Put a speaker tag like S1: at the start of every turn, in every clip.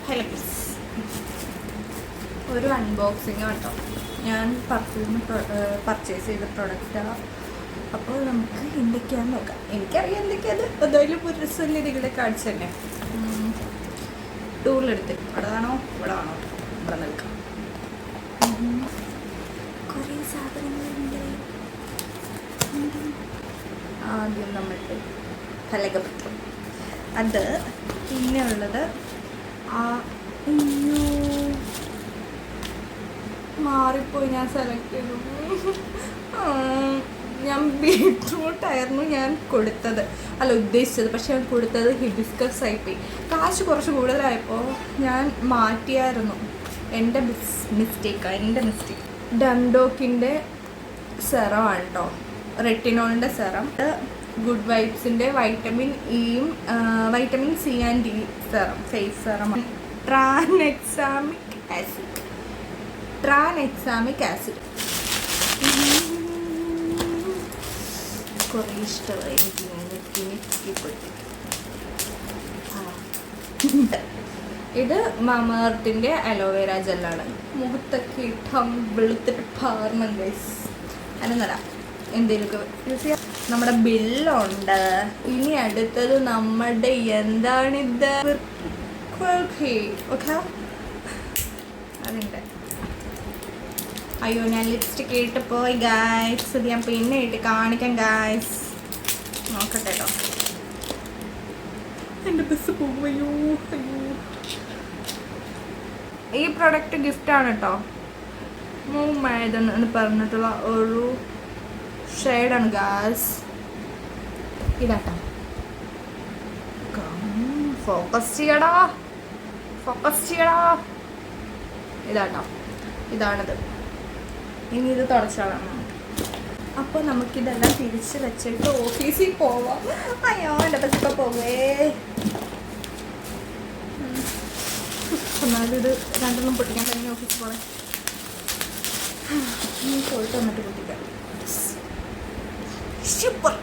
S1: ഹെലപ്സ് ഒരു അൺബോക്സിങ് കേട്ടോ. ഞാൻ പെർഫ്യൂം പർച്ചേസ് ചെയ്ത പ്രൊഡക്റ്റാണ്. അപ്പോൾ നമുക്ക് എന്തൊക്കെയാണെന്ന് നോക്കാം. എനിക്കറിയാം എന്തൊക്കെയാണ്. എന്തായാലും ഒരു രസമല്ല നിങ്ങളുടെ കാണിച്ചു തന്നെ. ടൂളെടുത്ത് ഇവിടെ ആണോ ഇവിടെ ആണോ ഇവിടെ നിൽക്കാം. കുറേ സാധനങ്ങളുണ്ട്. ആദ്യം നമ്മളുടെ ഫലകപത്രം, അത് പിന്നെ ഉള്ളത് മാറിപ്പോയി. ഞാൻ സെലക്ട് ചെയ്തു. ഞാൻ ബീട്രൂട്ടായിരുന്നു ഞാൻ കൊടുത്തത്, അല്ല ഉദ്ദേശിച്ചത്. പക്ഷെ ഞാൻ കൊടുത്തത് ഹിബിസ്കസ് ആയിപ്പോയി. കാശ് കുറച്ച് കൂടുതലായപ്പോൾ ഞാൻ മാറ്റിയായിരുന്നു. എൻ്റെ മിസ്റ്റേക്ക്. ഡംഡോക്കിൻ്റെ സെറമാണ് കേട്ടോ, റെറ്റിനോളിൻ്റെ സെറം. ഗുഡ് വൈബ്സിൻ്റെ വൈറ്റമിൻ ഇയും vitamin C and D serum, face serum. Tranexamic acid കുറേ ഇഷ്ടമായി ഇത് മാമർത്തിൻ്റെ അലോവേര ജെല്ലാണ്. മുഖത്തൊക്കെ ഇട്ടം വെളുത്തിട്ട് പാർണം ഗൈസ്. അനന്നല്ല എന്തെങ്കിലുമൊക്കെ യൂസ് ചെയ്യാം. നമ്മുടെ ബില്ലുണ്ട്. ഇനി അടുത്തത് നമ്മുടെ എന്താണിത്, ഓക്കെ അതുണ്ട്. അയ്യോ ഞാൻ ലിപ്സ്റ്റിക് ഇട്ട് പോയി ഗായ്സ്. ഇത് ഞാൻ പിന്നെ ഇട്ട് കാണിക്കാം ഗായ്സ്. നോക്കട്ടെ കേട്ടോ. എൻ്റെ ബസ് പോകും. അയ്യോ. ഈ പ്രൊഡക്റ്റ് ഗിഫ്റ്റാണ് കേട്ടോ. മൂമായതെന്ന് പറഞ്ഞിട്ടുള്ള ഒരു ഷെയ്ഡാണ് ഗായ്സ്. ഇതാട്ടോ. ഫോക്കസ് ചെയ്യടാ. ഇതാട്ടോ, ഇതാണിത്. ഇനി ഇത് തുടച്ചാണ്. അപ്പോൾ നമുക്കിതെല്ലാം തിരിച്ച് വെച്ചിട്ട് ഓഫീസിൽ പോവാം. അയ്യോ എൻ്റെ ബസ്സിപ്പോൾ പോവേ. എന്നാലും ഇത് രണ്ടെണ്ണം പൊട്ടിക്കാൻ കഴിഞ്ഞ ഓഫീസിൽ പോകണം. പോയിട്ട് വന്നിട്ട് പൊട്ടിക്കാം. സൂപ്പർ,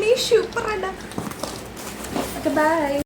S1: നീ സൂപ്പർ അല്ല. Okay bye.